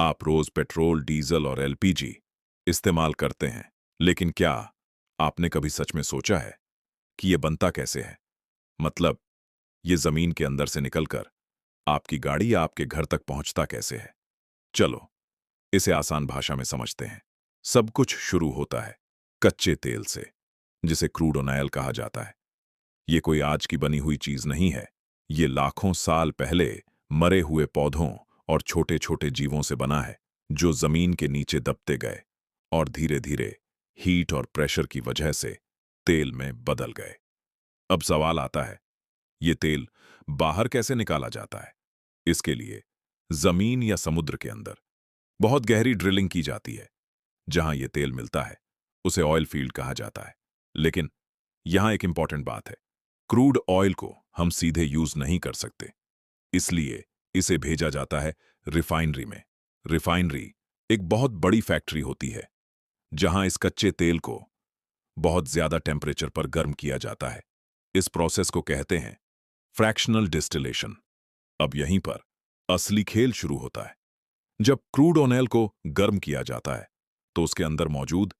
आप रोज petrol, diesel और LPG इस्तेमाल करते हैं, लेकिन क्या आपने कभी सच में सोचा है कि ये बनता कैसे है? मतलब, ये जमीन के अंदर से निकलकर आपकी गाड़ी या आपके घर तक पहुंचता कैसे है? चलो, इसे आसान भाषा में समझते हैं। सब कुछ शुरू होता है कच्चे तेल से, जिसे क्रूड ऑयल कहा जाता है। ये कोई आज की बनी हुई चीज नहीं है। ये लाखों साल पहले मरे हुए पौधों और छोटे छोटे जीवों से बना है, जो जमीन के नीचे दबते गए और धीरे धीरे हीट और प्रेशर की वजह से तेल में बदल गए। अब सवाल आता है, ये तेल बाहर कैसे निकाला जाता है? इसके लिए जमीन या समुद्र के अंदर बहुत गहरी ड्रिलिंग की जाती है। जहां ये तेल मिलता है, उसे ऑयल फील्ड कहा जाता है। लेकिन यहां एक इंपॉर्टेंट बात है, क्रूड ऑयल को हम सीधे यूज नहीं कर सकते, इसलिए इसे भेजा जाता है रिफाइनरी में। रिफाइनरी एक बहुत बड़ी फैक्ट्री होती है, जहां इस कच्चे तेल को बहुत ज्यादा टेम्परेचर पर गर्म किया जाता है। इस प्रोसेस को कहते हैं फ्रैक्शनल डिस्टिलेशन। अब यहीं पर असली खेल शुरू होता है। जब क्रूड ऑयल को गर्म किया जाता है, तो उसके अंदर मौजूद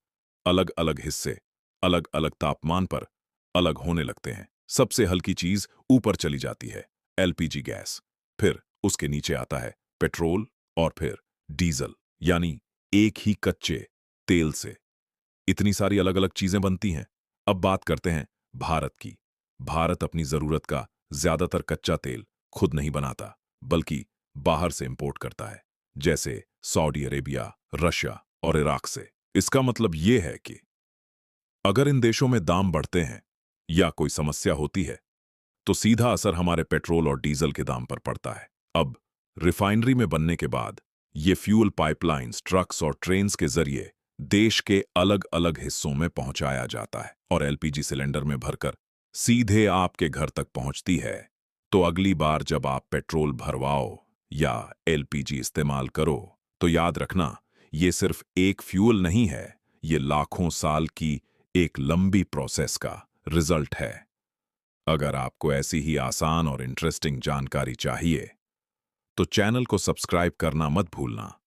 अलग अलग हिस्से अलग अलग तापमान पर अलग होने लगते हैं। सबसे हल्की चीज ऊपर चली जाती है, एलपीजी गैस। फिर उसके नीचे आता है पेट्रोल और फिर डीजल, यानी एक ही कच्चे तेल से इतनी सारी अलग अलग चीजें बनती हैं। अब बात करते हैं भारत की। भारत अपनी जरूरत का ज्यादातर कच्चा तेल खुद नहीं बनाता, बल्कि बाहर से इंपोर्ट करता है, जैसे सऊदी अरेबिया, रशिया और इराक से। इसका मतलब यह है कि अगर इन देशों में दाम बढ़ते हैं या कोई समस्या होती है, तो सीधा असर हमारे पेट्रोल और डीजल के दाम पर पड़ता है। अब रिफाइनरी में बनने के बाद ये फ्यूल पाइपलाइंस, ट्रक्स और ट्रेन्स के जरिए देश के अलग अलग हिस्सों में पहुंचाया जाता है और एलपीजी सिलेंडर में भरकर सीधे आपके घर तक पहुंचती है। तो अगली बार जब आप पेट्रोल भरवाओ या एलपीजी इस्तेमाल करो, तो याद रखना, ये सिर्फ एक फ्यूल नहीं है, ये लाखों साल की एक लंबी प्रोसेस का रिजल्ट है। अगर आपको ऐसी ही आसान और इंटरेस्टिंग जानकारी चाहिए, तो चैनल को सब्सक्राइब करना मत भूलना।